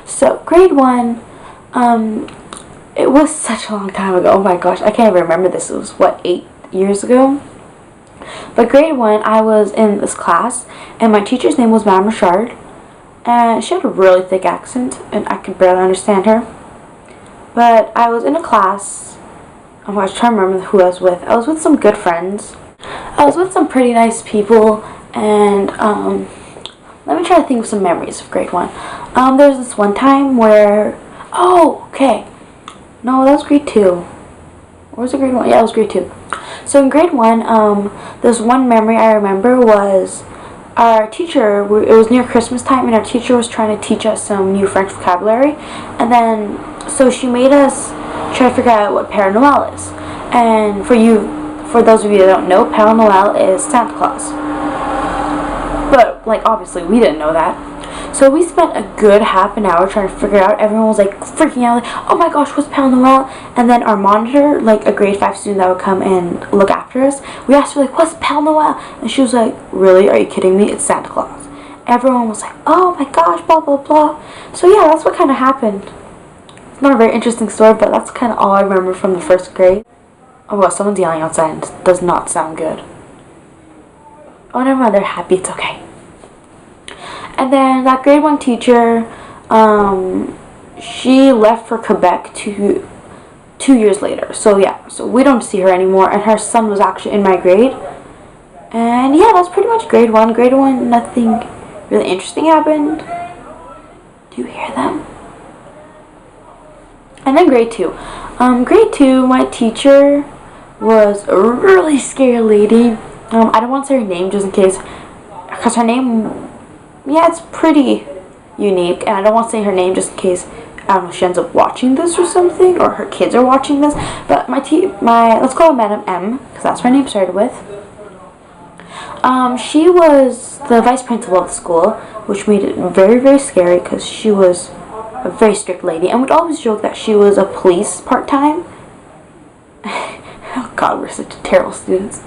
So grade 1, it was such a long time ago. Oh my gosh, I can't even remember this. It was, what, 8 years ago? But grade 1, I was in this class, and my teacher's name was Madame Richard, and she had a really thick accent, and I could barely understand her. But I was in a class. I was trying to remember who I was with. I was with some good friends. I was with some pretty nice people, and let me try to think of some memories of grade 1. There's this one time where, oh, okay, no, that was grade 2. Or was it grade 1? Yeah, it was grade 2. So in grade 1, this one memory I remember was our teacher, it was near Christmas time, and our teacher was trying to teach us some new French vocabulary, and then, so she made us try to figure out what Père Noël is. And for those of you that don't know, Père Noël is Santa Claus. But, like, obviously we didn't know that. So we spent a good half an hour trying to figure it out. Everyone was, like, freaking out, like, oh my gosh, what's Père Noël? And then our monitor, like, a grade 5 student that would come and look after us, we asked her, like, what's Père Noël? And she was like, really? Are you kidding me? It's Santa Claus. Everyone was like, oh my gosh, blah, blah, blah. So, yeah, that's what kind of happened. It's not a very interesting story, but that's kind of all I remember from the first grade. Oh, well, someone's yelling outside, and it does not sound good. Oh, never mind, they're happy, it's okay. And then that grade 1 teacher, she left for Quebec two years later. So yeah, so we don't see her anymore, and her son was actually in my grade. And yeah, that's pretty much grade 1. Grade 1, nothing really interesting happened. Do you hear them? And then grade 2. Grade 2, my teacher was a really scary lady. I don't want to say her name just in case, because her name, yeah, it's pretty unique, and I don't want to say her name just in case, I don't know, she ends up watching this or something, or her kids are watching this. But let's call her Madame M, because that's what her name started with. She was the vice principal of the school, which made it very, very scary, because she was a very strict lady, and would always joke that she was a police part-time. Oh god, we're such terrible students.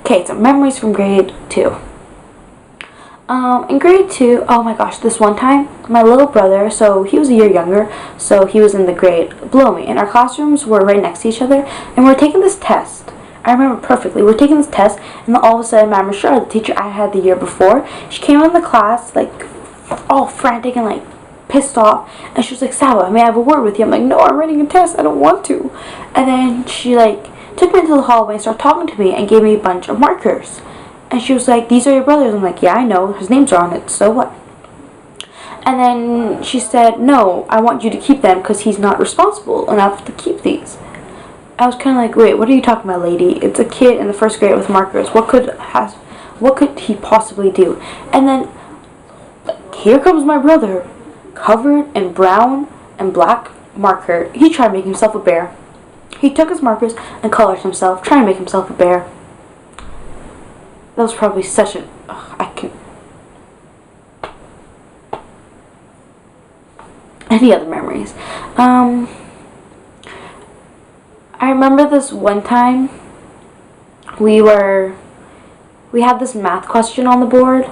Okay, so memories from grade 2. In grade 2, oh my gosh, this one time, my little brother, so he was a year younger, so he was in the grade below me, and our classrooms were right next to each other, and we were taking this test. I remember perfectly. We were taking this test, and then all of a sudden, Madame Richard, the teacher I had the year before, she came in the class, like, all frantic and, like, pissed off, and she was like, Saba, may I have a word with you? I'm like, no, I'm writing a test, I don't want to. And then she, like, took me into the hallway and started talking to me and gave me a bunch of markers. And she was like, these are your brothers. I'm like, yeah, I know. His names are on it, so what? And then she said, no, I want you to keep them because he's not responsible enough to keep these. I was kind of like, wait, what are you talking about, lady? It's a kid in the first grade with markers. What could he possibly do? And then, here comes my brother, covered in brown and black marker. He tried to make himself a bear. He took his markers and colored himself, trying to make himself a bear. That was probably such an... Any other memories? I remember this one time we had this math question on the board,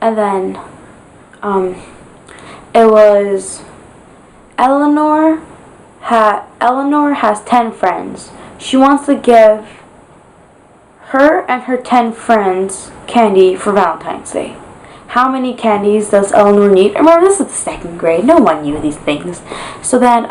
and then it was Eleanor has 10 friends. She wants to give her and her 10 friends candy for Valentine's Day. How many candies does Eleanor need? Remember, this is the second grade. No one knew these things. So then,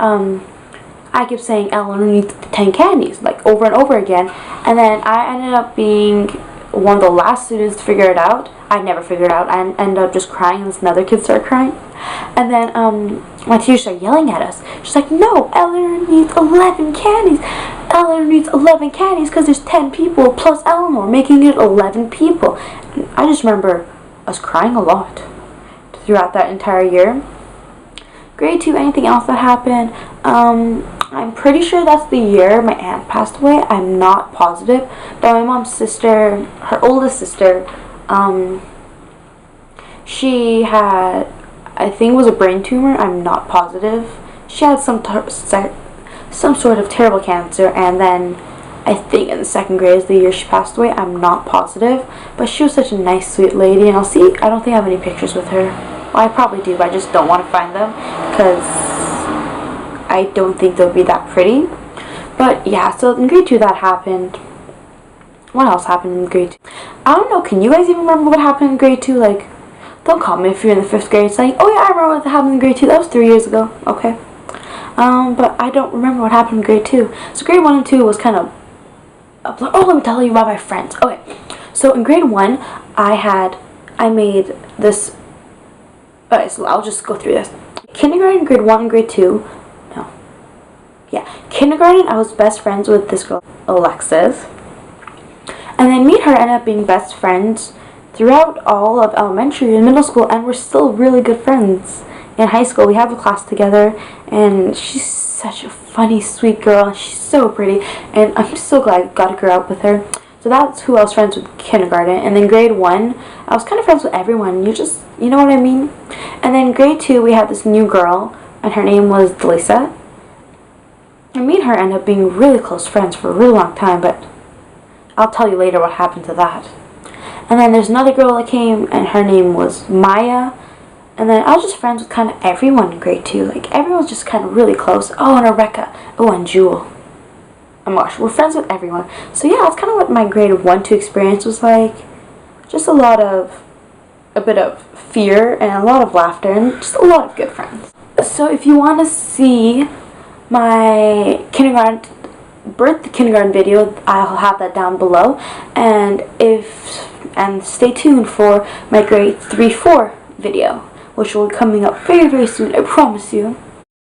I kept saying Eleanor needs 10 candies, like, over and over again. And then I ended up being one of the last students to figure it out. I never figured it out. I ended up just crying, and this another kid started crying. And then, my teacher started yelling at us. She's like, no, Eleanor needs 11 candies. Eleanor needs 11 candies because there's 10 people plus Eleanor, making it 11 people. And I just remember us crying a lot throughout that entire year. Grade 2, anything else that happened? I'm pretty sure that's the year my aunt passed away. I'm not positive. But my mom's sister, her oldest sister, she had, I think it was a brain tumor. I'm not positive. She had some sort of terrible cancer, and then I think in the second grade is the year she passed away. I'm not positive, but she was such a nice, sweet lady, and I don't think I have any pictures with her. Well, I probably do, but I just don't want to find them because I don't think they'll be that pretty. But yeah, so in grade 2 that happened. What else happened in grade 2? I don't know, can you guys even remember what happened in grade 2? Like, don't call me if you're in the 5th grade saying, oh yeah, I remember what happened in grade 2. That was 3 years ago. Okay. But I don't remember what happened in grade 2. So grade 1 and 2 was kind of... Oh, let me tell you about my friends. Okay. So in grade 1, I made this... Okay, so I'll just go through this. Kindergarten, grade 1, and grade 2... No. Yeah. Kindergarten, I was best friends with this girl, Alexis. And then me and her ended up being best friends throughout all of elementary and middle school, and we're still really good friends. In high school, we have a class together, and she's such a funny, sweet girl, and she's so pretty, and I'm so glad I got to grow up with her. So that's who I was friends with kindergarten. And then grade 1, I was kind of friends with everyone. You know what I mean? And then grade 2, we had this new girl, and her name was Delisa. And me and her ended up being really close friends for a really long time, but I'll tell you later what happened to that. And then there's another girl that came, and her name was Maya. And then I was just friends with kind of everyone in grade 2. Like, everyone was just kind of really close. Oh, and Rebecca. Oh, and Jewel. Oh my gosh, we're friends with everyone. So yeah, that's kind of what my grade 1-2 experience was like. Just a bit of fear, and a lot of laughter, and just a lot of good friends. So if you want to see my birth kindergarten video, I'll have that down below, and stay tuned for my grade 3-4 video, which will be coming up very, very soon, I promise you.